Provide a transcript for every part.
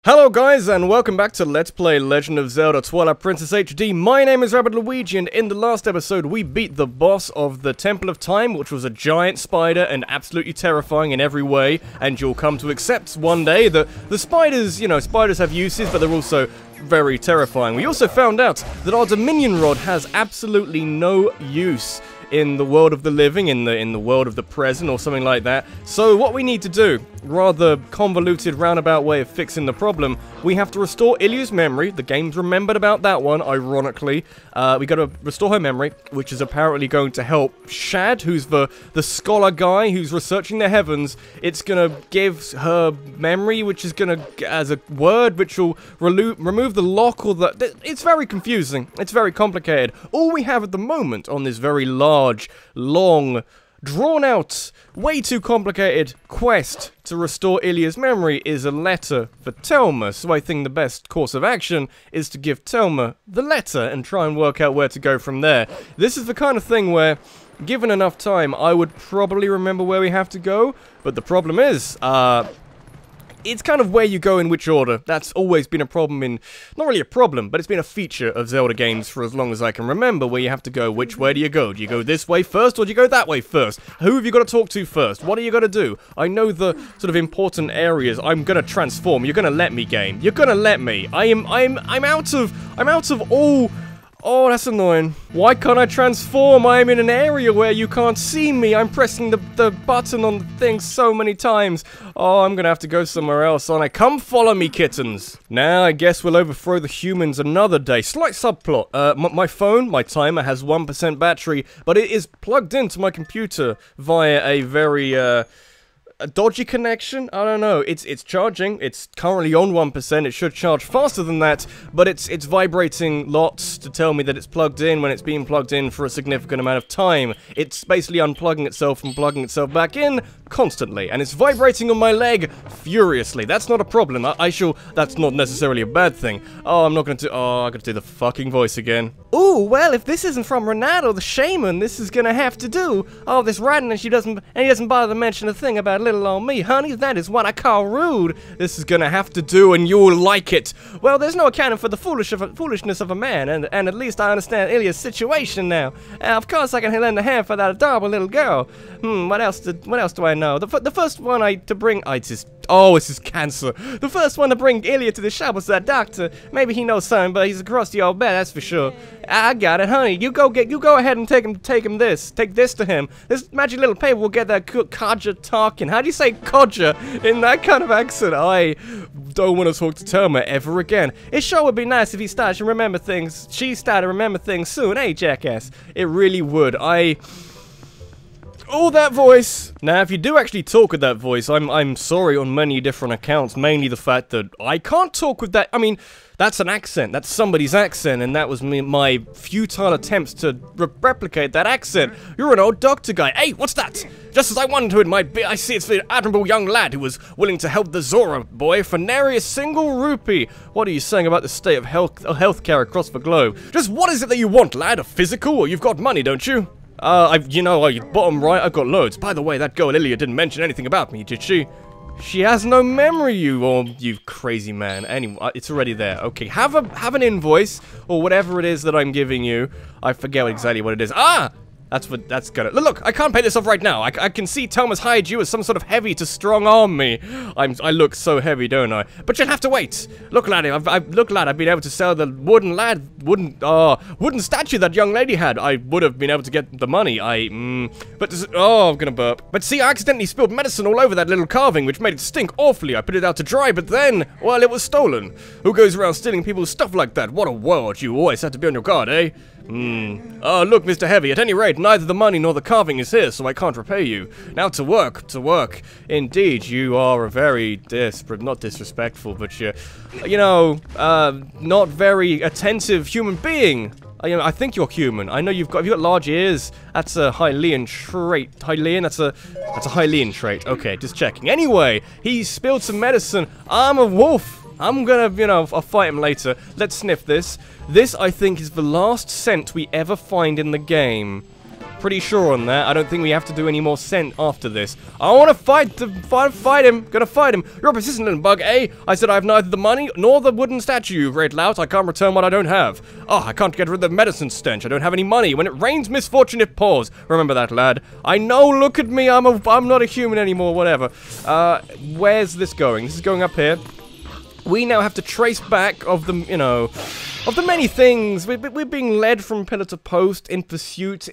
Hello guys, and welcome back to Let's Play Legend of Zelda Twilight Princess HD. My name is Rabbidluigi, and in the last episode we beat the boss of the Temple of Time, which was a giant spider and absolutely terrifying in every way, and you'll come to accept one day that the spiders, spiders have uses, but they're also very terrifying. We also found out that our Dominion Rod has absolutely no use in the world of the living, in the world of the present, or something like that. So what we need to do, rather convoluted roundabout way of fixing the problem, we have to restore Ilya's memory. The game's remembered about that one, ironically. We gotta restore her memory, which is apparently going to help Shad, who's the scholar guy who's researching the heavens. It's gonna give her memory, which is gonna, as a word, which will remove the lock, or the... It's very confusing. It's very complicated. All we have at the moment on this very large, long, drawn-out, way too complicated quest to restore Ilya's memory is a letter for Telma, so I think the best course of action is to give Telma the letter and try and work out where to go from there. This is the kind of thing where, given enough time, I would probably remember where we have to go, but the problem is, it's kind of where you go in which order. That's always been a problem in... Not really a problem, but it's been a feature of Zelda games for as long as I can remember, where you have to go, which way do you go? Do you go this way first, or do you go that way first? Who have you got to talk to first? What are you going to do? I know the sort of important areas. I'm going to transform. You're going to let me, game. You're going to let me. I'm out of all... Oh, that's annoying. Why can't I transform? I'm in an area where you can't see me. I'm pressing the button on the thing so many times. Oh, I'm gonna have to go somewhere else, aren't I? Come follow me, kittens. Now, I guess we'll overthrow the humans another day. Slight subplot. My phone, my timer, has 1% battery, but it is plugged into my computer via a very, a dodgy connection? I don't know. It's charging. It's currently on 1%. It should charge faster than that, but it's vibrating lots to tell me that it's plugged in when it's being plugged in for a significant amount of time. It's basically unplugging itself and plugging itself back in constantly, and it's vibrating on my leg furiously. That's not a problem. That's not necessarily a bad thing. Oh, I'm not gonna do... Oh, I gotta do the fucking voice again. Ooh, well, if this isn't from Renato, the shaman, this is gonna have to do. All this writing, and he doesn't bother to mention a thing about little old me. Honey, that is what I call rude. This is gonna have to do, and you'll like it. Well, there's no accounting for the foolishness of a man, and at least I understand Ilya's situation now. Of course, I can lend a hand for that adorable little girl. What else do I know? The first one this is cancer. The first one to bring Ilya to the shop was that doctor. Maybe he knows something, but he's a crusty old bat, that's for sure. I got it, honey. You go ahead and take this to him. This magic little paper will get that codger talking. How do you say codger in that kind of accent? I don't want to talk to Telma ever again. It sure would be nice if she started to remember things soon, eh, jackass? It really would. Oh, that voice! Now, if you do actually talk with that voice, I'm sorry on many different accounts, mainly the fact that I can't talk with that. I mean, that's an accent, that's somebody's accent, and that was my futile attempts to replicate that accent. You're an old doctor guy. Hey, what's that? Just as I wanted who it might be, I see it's the admirable young lad who was willing to help the Zora boy for nary a single rupee. What are you saying about the state of healthcare across the globe? Just what is it that you want, lad? A physical? Or you've got money, don't you? Bottom right, I've got loads. By the way, that girl Ilya didn't mention anything about me, did she? She has no memory, you crazy man. Anyway, it's already there. Okay, have an invoice, or whatever it is that I'm giving you. I forget exactly what it is. Ah! That's gonna... Look, I can't pay this off right now. I can see Telma's hired you as some sort of heavy to strong-arm me. I look so heavy, don't I? But you'll have to wait. Look, laddie, I've been able to sell the wooden statue that young lady had. I would have been able to get the money. I'm gonna burp. But see, I accidentally spilled medicine all over that little carving, which made it stink awfully. I put it out to dry, but then, well, it was stolen. Who goes around stealing people's stuff like that? What a world. You always have to be on your guard, eh? Oh, look, Mr. Heavy, at any rate, neither the money nor the carving is here, so I can't repay you. Now to work, to work. Indeed, you are a very not disrespectful, but not very attentive human being. I think you're human. I know you've got large ears. That's a Hylian trait. That's a Hylian trait. Okay, just checking. Anyway, he spilled some medicine. I'm a wolf. I'm gonna, I'll fight him later. Let's sniff this. This, I think, is the last scent we ever find in the game. Pretty sure on that. I don't think we have to do any more scent after this. I want to fight him. Gonna fight him. You're a persistent little bug, eh? I said I have neither the money nor the wooden statue, you great lout. I can't return what I don't have. Oh, I can't get rid of the medicine stench. I don't have any money. When it rains, misfortune it pours. Remember that, lad. I know, look at me. I'm not a human anymore, whatever. Where's this going? This is going up here. We now have to trace back of the, you know, of the many things. We're being led from pillar to post in pursuit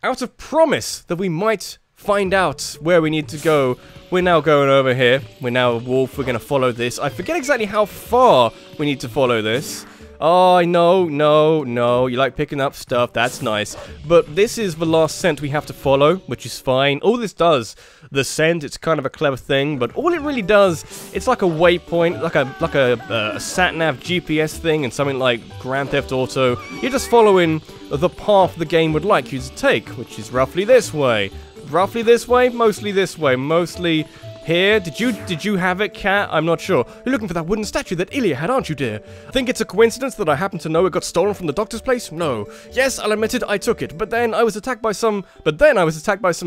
out of promise that we might find out where we need to go. We're now going over here. We're now a wolf. We're going to follow this. I forget exactly how far we need to follow this. Oh, no. You like picking up stuff. That's nice. But this is the last scent we have to follow, which is fine. All this does, the scent, it's kind of a clever thing, but all it really does, it's like a waypoint, like a sat-nav GPS thing, and something like Grand Theft Auto. You're just following the path the game would like you to take, which is roughly this way. Roughly this way? Mostly this way. Mostly here. Did you have it, cat? I'm not sure. You're looking for that wooden statue that Ilya had, aren't you, dear? Think it's a coincidence that I happen to know it got stolen from the doctor's place? No. Yes, I'll admit it, I took it. But then I was attacked by some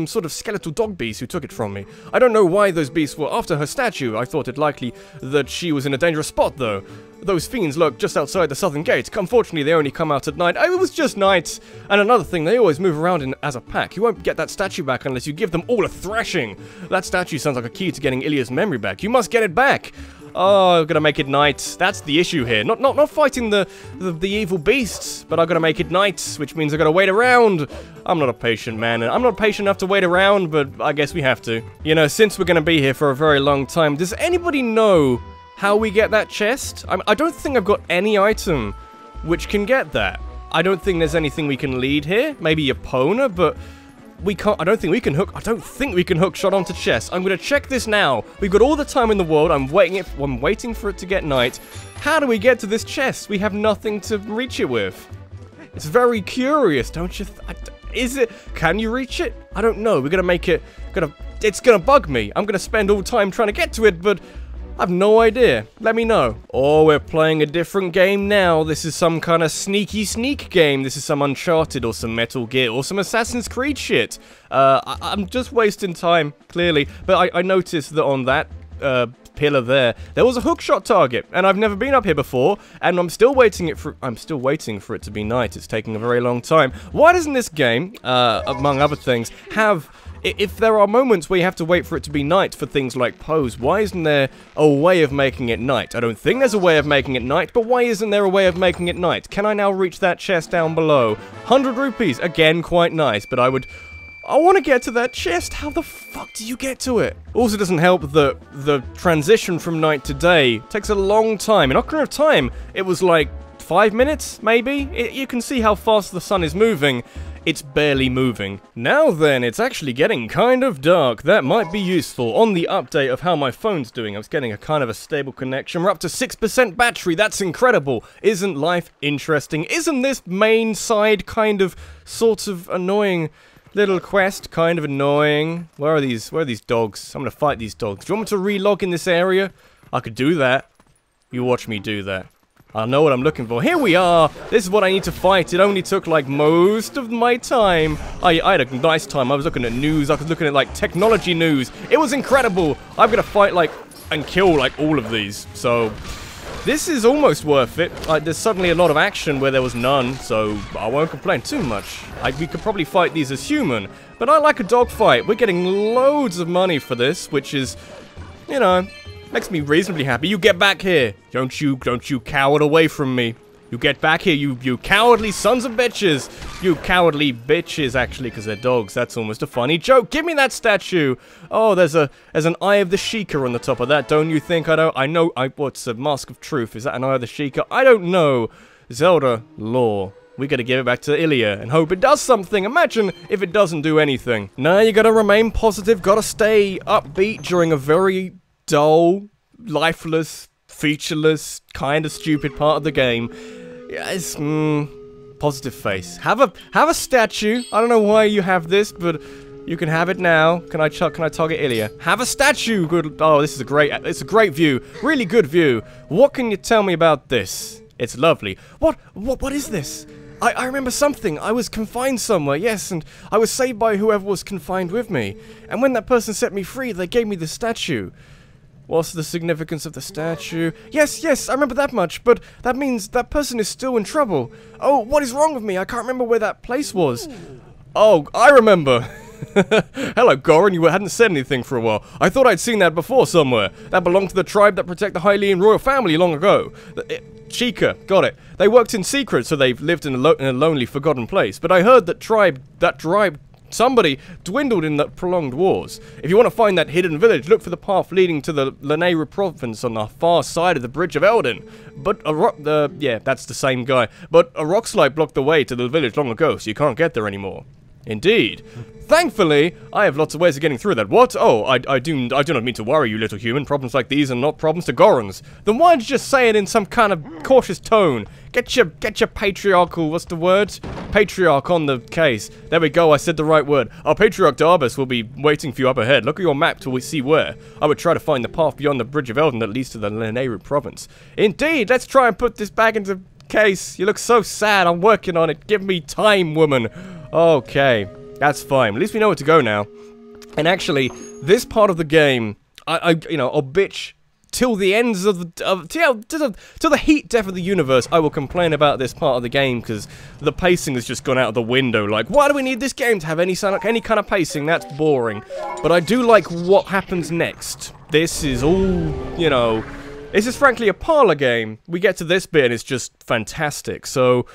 sort of skeletal dog beast who took it from me. I don't know why those beasts were after her statue. I thought it likely that she was in a dangerous spot, though. Those fiends lurk just outside the southern gate. Unfortunately, they only come out at night. It was just night. And another thing, they always move around as a pack. You won't get that statue back unless you give them all a thrashing. That statue sounds like a key to getting Ilya's memory back. You must get it back. Oh, I've got to make it night. That's the issue here. Not fighting the evil beasts, but I've got to make it night, which means I've got to wait around. I'm not a patient man, and I'm not patient enough to wait around, but I guess we have to. You know, since we're going to be here for a very long time, does anybody know how we get that chest? I don't think I've got any item which can get that. I don't think there's anything we can lead here. Maybe Epona, but we can't. I don't think we can hook shot onto chest. I'm gonna check this now. We've got all the time in the world. I'm waiting for it to get night. How do we get to this chest? We have nothing to reach it with. It's very curious, don't you? Can you reach it? I don't know. We're gonna make it. It's gonna bug me. I'm gonna spend all time trying to get to it, but I've no idea. Let me know. Oh, we're playing a different game now. This is some kind of sneak game. This is some Uncharted or some Metal Gear or some Assassin's Creed shit. I'm just wasting time, clearly. But I noticed that on that pillar there was a hookshot target, and I've never been up here before, and I'm still waiting for it to be night. It's taking a very long time. Why doesn't this game, among other things, have... If there are moments where you have to wait for it to be night for things like pose, why isn't there a way of making it night? I don't think there's a way of making it night, but why isn't there a way of making it night? Can I now reach that chest down below? 100 rupees, again, quite nice, but I want to get to that chest. How the fuck do you get to it? Also doesn't help that the transition from night to day takes a long time. In Ocarina of Time, it was like 5 minutes, maybe? You can see how fast the sun is moving. It's barely moving. Now then, it's actually getting kind of dark. That might be useful. On the update of how my phone's doing, I was getting a kind of a stable connection. We're up to 6% battery. That's incredible. Isn't life interesting? Isn't this main side kind of sort of annoying little quest kind of annoying? Where are these dogs? I'm gonna fight these dogs. Do you want me to relog in this area? I could do that. You watch me do that. I know what I'm looking for. Here we are! This is what I need to fight. It only took, like, most of my time. I had a nice time. I was looking at news. I was looking at, like, technology news. It was incredible! I'm gonna fight, like, and kill, like, all of these. So, this is almost worth it. There's suddenly a lot of action where there was none, so I won't complain too much. We could probably fight these as human. But I like a dogfight. We're getting loads of money for this, which is, you know... makes me reasonably happy. You get back here. Don't you coward away from me. You get back here, you cowardly sons of bitches. You cowardly bitches, actually, because they're dogs. That's almost a funny joke. Give me that statue. Oh, there's an Eye of the Sheikah on the top of that, don't you think? What's a Mask of Truth? Is that an Eye of the Sheikah? I don't know. Zelda lore. We gotta give it back to Ilya and hope it does something. Imagine if it doesn't do anything. Nah, you gotta remain positive, gotta stay upbeat during a very dull, lifeless, featureless, kind of stupid part of the game. Yes, positive face. Have a statue. I don't know why you have this, but you can have it now. Can I target Ilya? Have a statue. Good. Oh, this is it's a great view. Really good view. What can you tell me about this? It's lovely. What is this? I remember something. I was confined somewhere, yes, and I was saved by whoever was confined with me. And when that person set me free, they gave me the statue. What's the significance of the statue? Yes, I remember that much, but that means that person is still in trouble. Oh, what is wrong with me? I can't remember where that place was. Oh, I remember. Hello, Goran, you hadn't said anything for a while. I thought I'd seen that before somewhere. That belonged to the tribe that protect the Hylian royal family long ago. Chica, got it. They worked in secret, so they've lived in a lonely, forgotten place. But I heard that tribe, somebody dwindled in the prolonged wars. If you want to find that hidden village, look for the path leading to the Lanayru province on the far side of the Bridge of Eldin. But yeah, that's the same guy. But a rock slide blocked the way to the village long ago, so you can't get there anymore. Indeed. Thankfully, I have lots of ways of getting through that. What? Oh, I do not mean to worry you, little human. Problems like these are not problems to Gorons. Then why don't you just say it in some kind of cautious tone? Get your patriarchal, what's the word? Patriarch on the case. There we go, I said the right word. Our patriarch Darbus will be waiting for you up ahead. Look at your map till we see where. I would try to find the path beyond the Bridge of Eldin that leads to the Lanayru province. Indeed, let's try and put this back into case. You look so sad, I'm working on it. Give me time, woman. Okay, that's fine. At least we know where to go now. And actually, this part of the game, I'll bitch till the ends of the till the heat death of the universe. I will complain about this part of the game because the pacing has just gone out of the window. Like, why do we need this game to have any kind of pacing? That's boring. But I do like what happens next. This is all, this is frankly a parlor game. We get to this bit and it's just fantastic. So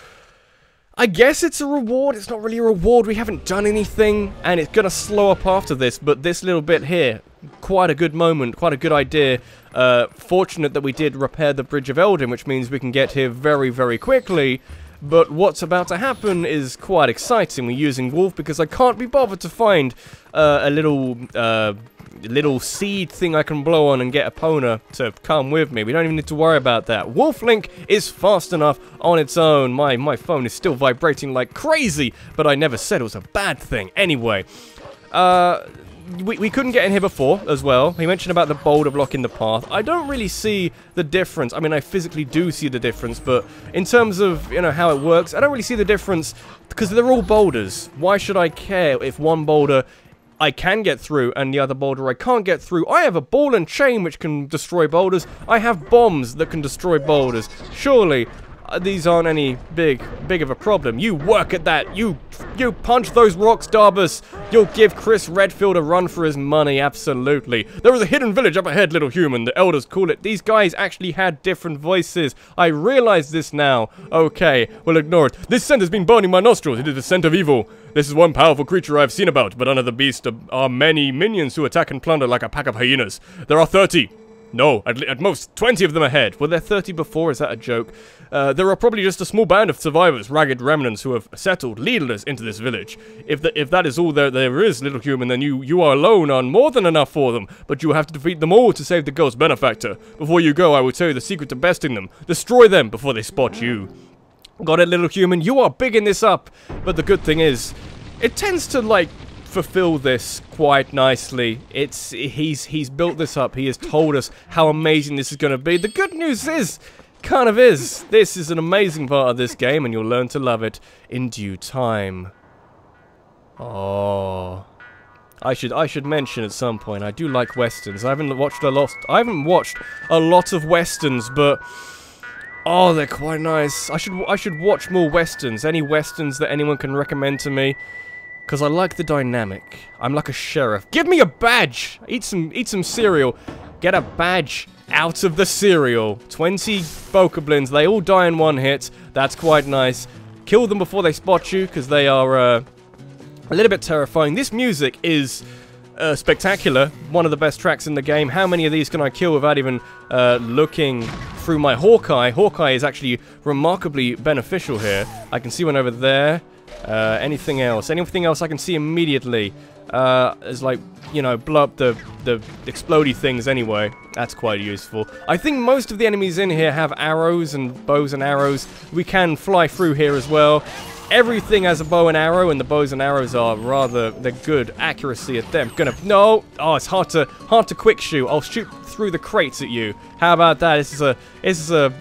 I guess it's a reward. It's not really a reward. We haven't done anything, and it's gonna slow up after this, but this little bit here, quite a good moment, quite a good idea. Fortunate that we did repair the Bridge of Eldin, which means we can get here very, very quickly. But what's about to happen is quite exciting. We're using Wolf because I can't be bothered to find a little seed thing I can blow on and get Epona to come with me. We don't even need to worry about that. Wolf Link is fast enough on its own. My phone is still vibrating like crazy, but I never said it was a bad thing. Anyway, we couldn't get in here before as well. He mentioned about the boulder blocking the path. I don't really see the difference. I mean, I physically do see the difference, but in terms of, how it works, I don't really see the difference because they're all boulders. Why should I care if one boulder I can get through and the other boulder I can't get through? I have a ball and chain which can destroy boulders. I have bombs that can destroy boulders. Surely these aren't any big of a problem. You work at that. You punch those rocks, Darbus. You'll give Chris Redfield a run for his money, absolutely. There is a hidden village up ahead, little human. The elders call it. These guys actually had different voices. I realize this now. Okay, we'll ignore it. This scent has been burning my nostrils. It is the scent of evil. This is one powerful creature I've seen about, but under the beast are many minions who attack and plunder like a pack of hyenas. There are 30. No, at most 20 of them ahead. Were there 30 before? Is that a joke? There are probably just a small band of survivors, ragged remnants who have settled, leaderless, into this village. If that is all there is, little human, then you are alone on more than enough for them. But you will have to defeat them all to save the ghost benefactor. Before you go, I will tell you the secret to besting them. Destroy them before they spot you. Got it, little human? You are bigging this up. But the good thing is, it tends to, fulfill this quite nicely. He's built this up. He has told us how amazing this is going to be. The good news is, this is an amazing part of this game, and you'll learn to love it in due time. Oh, I should mention at some point, I do like westerns. I haven't watched a lot of westerns, but oh, they're quite nice. I should watch more westerns. Any westerns that anyone can recommend to me? Because I like the dynamic. I'm like a sheriff. Give me a badge! Eat some cereal. Get a badge out of the cereal. 20 bokoblins. They all die in one hit. That's quite nice. Kill them before they spot you, because they are a little bit terrifying. This music is spectacular. One of the best tracks in the game. How many of these can I kill without even looking through my Hawkeye? Hawkeye is actually remarkably beneficial here. I can see one over there. Anything else? Anything else I can see immediately? It's blow up the explodey things anyway. That's quite useful. I think most of the enemies in here have arrows and bows and arrows. We can fly through here as well. Everything has a bow and arrow, and the bows and arrows are they're good accuracy at them. No! Oh, it's hard to quick shoot. I'll shoot through the crates at you. How about that? This is an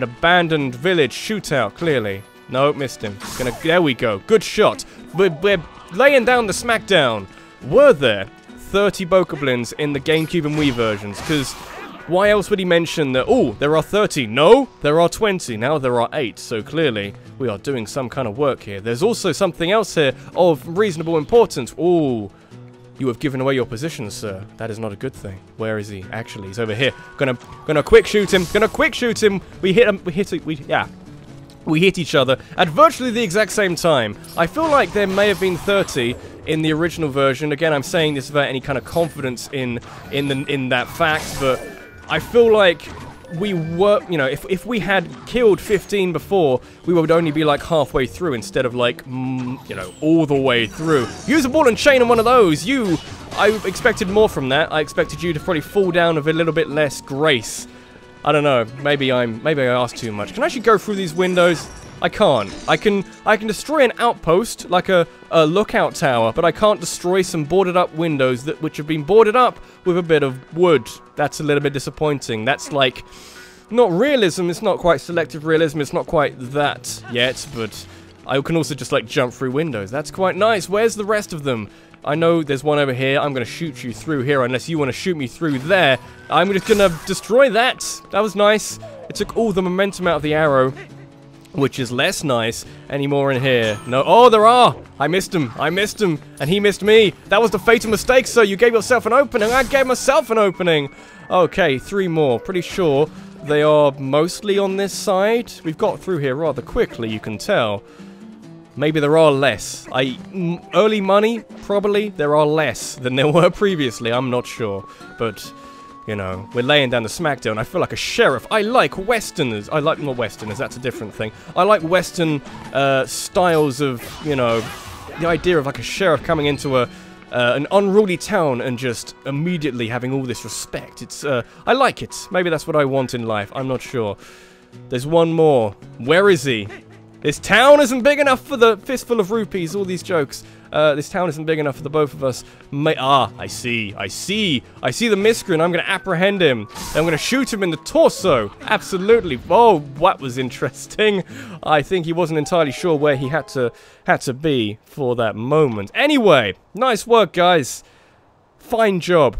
abandoned village shootout, clearly. No, missed him. There we go. Good shot. We're laying down the smackdown. Were there 30 Bokoblins in the GameCube and Wii versions? Because why else would he mention that, oh, there are 30? No, there are 20. Now there are 8. So clearly, we are doing some kind of work here. There's also something else here of reasonable importance. Oh, you have given away your position, sir. That is not a good thing. Where is he? Actually, he's over here. Gonna quick shoot him. Gonna quick shoot him. We hit him. We hit each other at virtually the exact same time. I feel like there may have been 30 in the original version. Again, I'm saying this without any kind of confidence in that fact, but I feel like we were, you know, if we had killed 15 before, we would only be like halfway through instead of like, you know, all the way through. Use a ball and chain on one of those. I expected more from that. I expected you to probably fall down with a little bit less grace. I don't know. Maybe I asked too much. Can I actually go through these windows? I can't. I can destroy an outpost, like a lookout tower, but I can't destroy some boarded up windows which have been boarded up with a bit of wood. That's a little bit disappointing. That's like, not realism, it's not quite selective realism, it's not quite that yet, but I can also just like jump through windows. That's quite nice. Where's the rest of them? I know there's one over here. I'm going to shoot you through here unless you want to shoot me through there. I'm just going to destroy that. That was nice. It took all the momentum out of the arrow, which is less nice. Any more in here? No. Oh, there are. I missed him. I missed him. And he missed me. That was the fatal mistake, sir. You gave yourself an opening. I gave myself an opening. Okay, 3 more. Pretty sure they are mostly on this side. We've got through here rather quickly, you can tell. Maybe there are less. Early money, probably there are less than there were previously. I'm not sure. But, you know, we're laying down the smackdown. I feel like a sheriff. I like Westerners. I like, not Westerners, that's a different thing. I like Western styles of, you know, the idea of like a sheriff coming into an unruly town and just immediately having all this respect. It's, I like it. Maybe that's what I want in life. I'm not sure. There's one more. Where is he? This town isn't big enough for the fistful of rupees, all these jokes. This town isn't big enough for the both of us. I see the miscreant. I'm going to apprehend him. I'm going to shoot him in the torso. Absolutely. Oh, that was interesting. I think he wasn't entirely sure where he had to be for that moment. Anyway, nice work, guys. Fine job.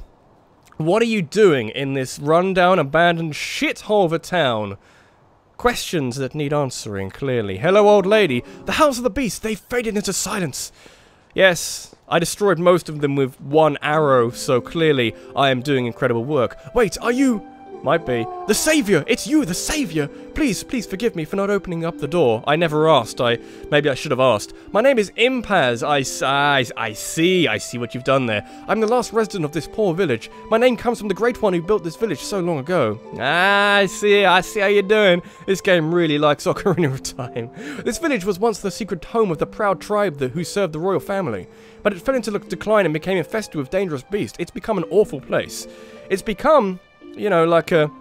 What are you doing in this rundown, abandoned shithole of a town? Questions that need answering, clearly. Hello, old lady. The House of the Beast, they faded into silence. Yes, I destroyed most of them with 1 arrow, so clearly I am doing incredible work. Wait, are you... Might be. The Savior! It's you, the Savior! Please forgive me for not opening up the door. I never asked. Maybe I should have asked. My name is Impaz. I see what you've done there. I'm the last resident of this poor village. My name comes from the great one who built this village so long ago. I see how you're doing. This game really likes Ocarina of Time. This village was once the secret home of the proud tribe who served the royal family. But it fell into decline and became infested with dangerous beasts. It's become an awful place. It's become... you know, like a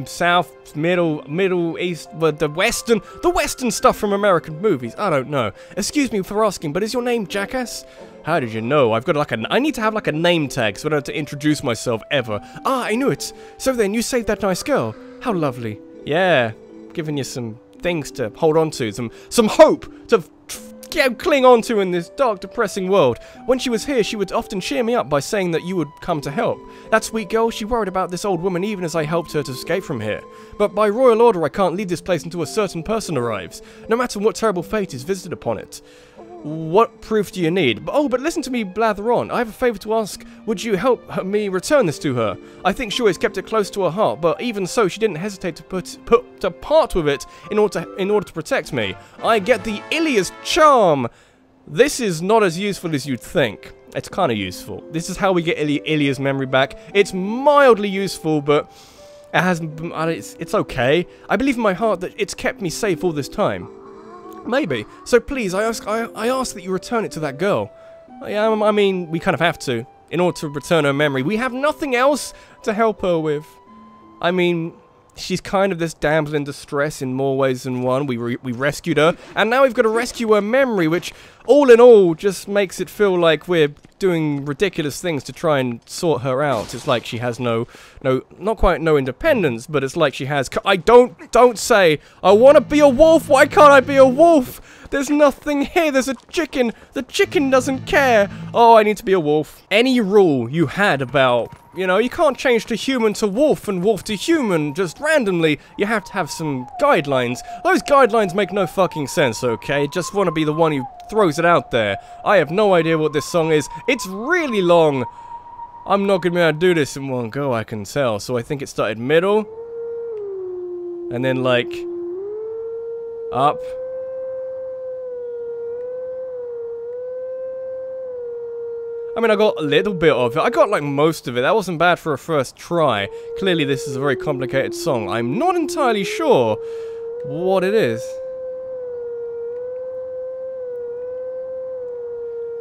south, middle east, but the western stuff from American movies. I don't know. Excuse me for asking, but is your name Jackass? How did you know? I've got like I need to have like a name tag so I don't have to introduce myself ever. Ah, I knew it. So then you saved that nice girl. How lovely. Yeah, giving you some things to hold on to, some hope to cling on to in this dark, depressing world. When she was here, she would often cheer me up by saying that you would come to help. That sweet girl, she worried about this old woman even as I helped her to escape from here. But by royal order, I can't leave this place until a certain person arrives, no matter what terrible fate is visited upon it. What proof do you need? But listen to me blather on. I have a favor to ask. Would you help me return this to her? I think she always kept it close to her heart, but even so, she didn't hesitate to part with it in order to protect me. I get the Ilia's charm. This is not as useful as you'd think. It's kind of useful. This is how we get Ilia's memory back. It's mildly useful, but it's okay. I believe in my heart that it's kept me safe all this time. Maybe. So please, I ask that you return it to that girl. Yeah, I mean, we kind of have to. In order to return her memory. We have nothing else to help her with. I mean, she's kind of this damsel in distress in more ways than one. We rescued her, and now we've got to rescue her memory, which, all in all, just makes it feel like we're doing ridiculous things to try and sort her out. It's like she has not quite no independence, but it's like she has... Don't say, I want to be a wolf, why can't I be a wolf? There's nothing here, there's a chicken, the chicken doesn't care. Oh, I need to be a wolf. Any rule you had about, you know, you can't change to human to wolf and wolf to human just randomly. You have to have some guidelines. Those guidelines make no fucking sense, okay? Just want to be the one who throws it out there. I have no idea what this song is. It's really long. I'm not gonna be able to do this in one go, I can tell. So I think it started middle. And then, like, up. I mean, I got a little bit of it. I got, like, most of it. That wasn't bad for a first try. Clearly, this is a very complicated song. I'm not entirely sure what it is.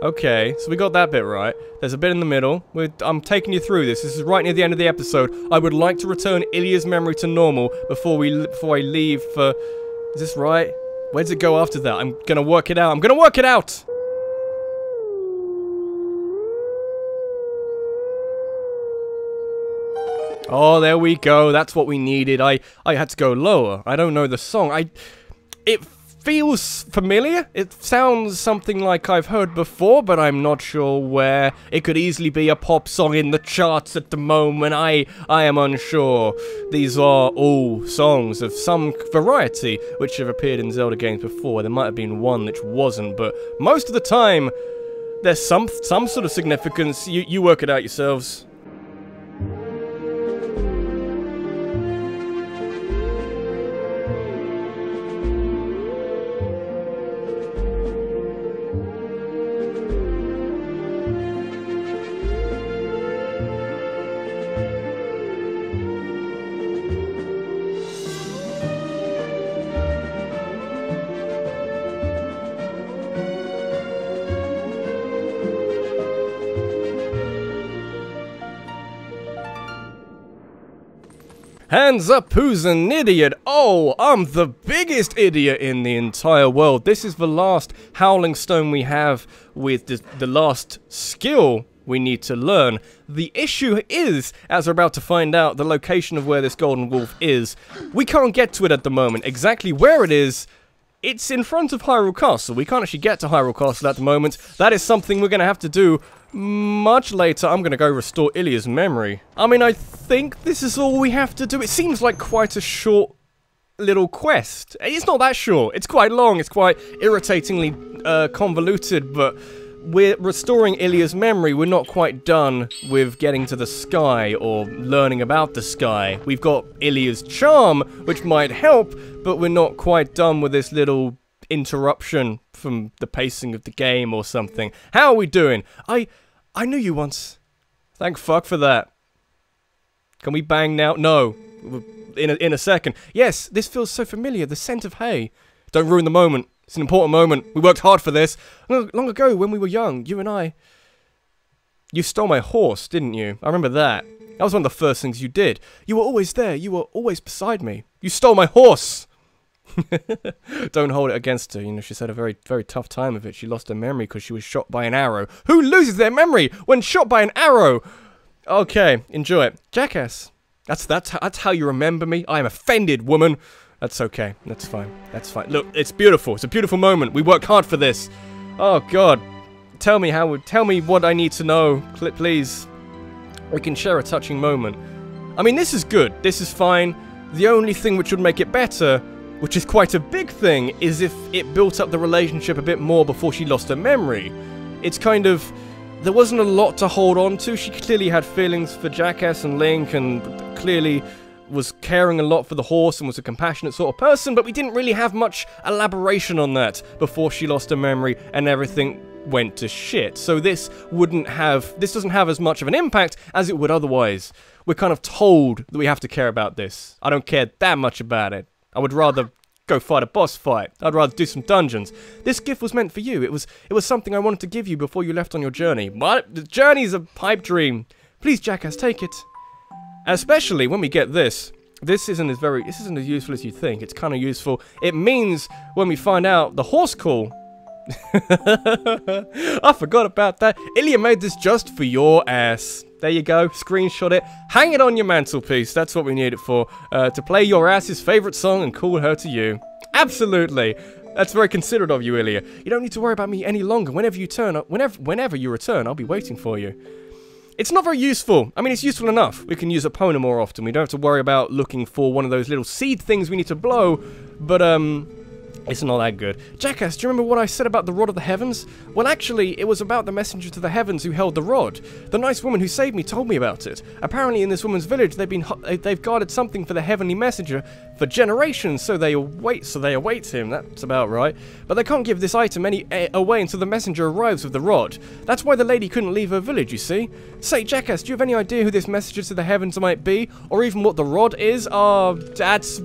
Okay, so we got that bit right. There's a bit in the middle. I'm taking you through this. This is right near the end of the episode. I would like to return Ilya's memory to normal before I leave for... Is this right? Where does it go after that? I'm gonna work it out. I'm gonna work it out! Oh, there we go. That's what we needed. I had to go lower. I don't know the song. It feels familiar. It sounds something like I've heard before, but I'm not sure where. It could easily be a pop song in the charts at the moment. I am unsure. These are all songs of some variety which have appeared in Zelda games before. There might have been one which wasn't, but most of the time there's some sort of significance. You work it out yourselves. Hands up, who's an idiot? Oh, I'm the biggest idiot in the entire world. This is the last Howling Stone we have with the last skill we need to learn. The issue is, as we're about to find out, the location of where this golden wolf is. We can't get to it at the moment. Exactly where it is, it's in front of Hyrule Castle. We can't actually get to Hyrule Castle at the moment. That is something we're going to have to do much later. I'm going to go restore Ilya's memory. I mean, I think this is all we have to do. It seems like quite a short little quest. It's not that short. It's quite long. It's quite irritatingly convoluted, but we're restoring Ilya's memory. We're not quite done with getting to the sky or learning about the sky. We've got Ilya's charm, which might help, but we're not quite done with this little interruption from the pacing of the game or something. How are we doing? I knew you once. Thank fuck for that. Can we bang now? No. In a second. Yes, this feels so familiar. The scent of hay. Don't ruin the moment. It's an important moment. We worked hard for this. Long ago, when we were young, you and I... You stole my horse, didn't you? I remember that. That was one of the first things you did. You were always there. You were always beside me. You stole my horse! Don't hold it against her. You know, she's had a very, very tough time of it. She lost her memory because she was shot by an arrow. Who loses their memory when shot by an arrow? Okay, enjoy it. Jackass. That's how you remember me? I am offended, woman. That's okay. That's fine. That's fine. Look, it's beautiful. It's a beautiful moment. We worked hard for this. Oh, God. Tell me what I need to know, please. We can share a touching moment. I mean, this is good. This is fine. The only thing which would make it better, which is quite a big thing, is if it built up the relationship a bit more before she lost her memory. It's kind of... There wasn't a lot to hold on to. She clearly had feelings for Jackass and Link, and clearly was caring a lot for the horse and was a compassionate sort of person, but we didn't really have much elaboration on that before she lost her memory and everything went to shit. So this doesn't have as much of an impact as it would otherwise. We're kind of told that we have to care about this. I don't care that much about it. I would rather go fight a boss fight. I'd rather do some dungeons. This gift was meant for you. It was something I wanted to give you before you left on your journey. What? The journey's a pipe dream. Please, Jackass, take it. Especially when we get this. this isn't as useful as you think. It's kind of useful. It means when we find out the horse call. I forgot about that. Ilya made this just for your ass. There you go. Screenshot it. Hang it on your mantelpiece. That's what we need it for. To play your ass's favorite song and call her to you. Absolutely. That's very considerate of you, Ilya. You don't need to worry about me any longer. Whenever you return, I'll be waiting for you. It's not very useful. I mean, it's useful enough. We can use Epona more often. We don't have to worry about looking for one of those little seed things we need to blow. But, it's not that good. Jackass, do you remember what I said about the Rod of the Heavens? Well, actually, it was about the messenger to the heavens who held the rod. The nice woman who saved me told me about it. Apparently, in this woman's village, they've guarded something for the heavenly messenger for generations, so they await him. That's about right. But they can't give this item away until the messenger arrives with the rod. That's why the lady couldn't leave her village, you see. Say, Jackass, do you have any idea who this messenger to the heavens might be? Or even what the rod is? Oh, that's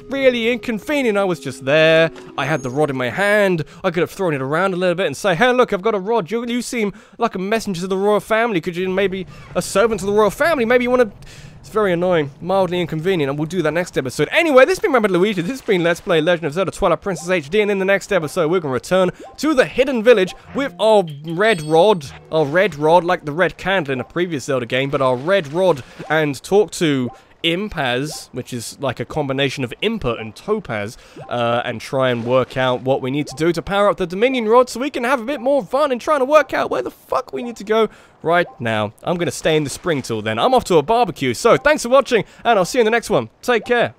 really inconvenient. I was just there. I had the rod in my hand. I could have thrown it around a little bit and say, hey, look, I've got a rod. You seem like a messenger to the royal family. Could you maybe a servant to the royal family? Maybe you want to... It's very annoying, mildly inconvenient, and we'll do that next episode. Anyway, this has been Rabbidluigi. This has been Let's Play Legend of Zelda Twilight Princess HD, and in the next episode, we're going to return to the hidden village with our red rod, like the red candle in a previous Zelda game, but our red rod, and talk to Impaz, which is like a combination of Impa and Topaz, and try and work out what we need to do to power up the Dominion Rod so we can have a bit more fun and trying to work out where the fuck we need to go right now. I'm going to stay in the spring till then. I'm off to a barbecue, so thanks for watching, and I'll see you in the next one. Take care.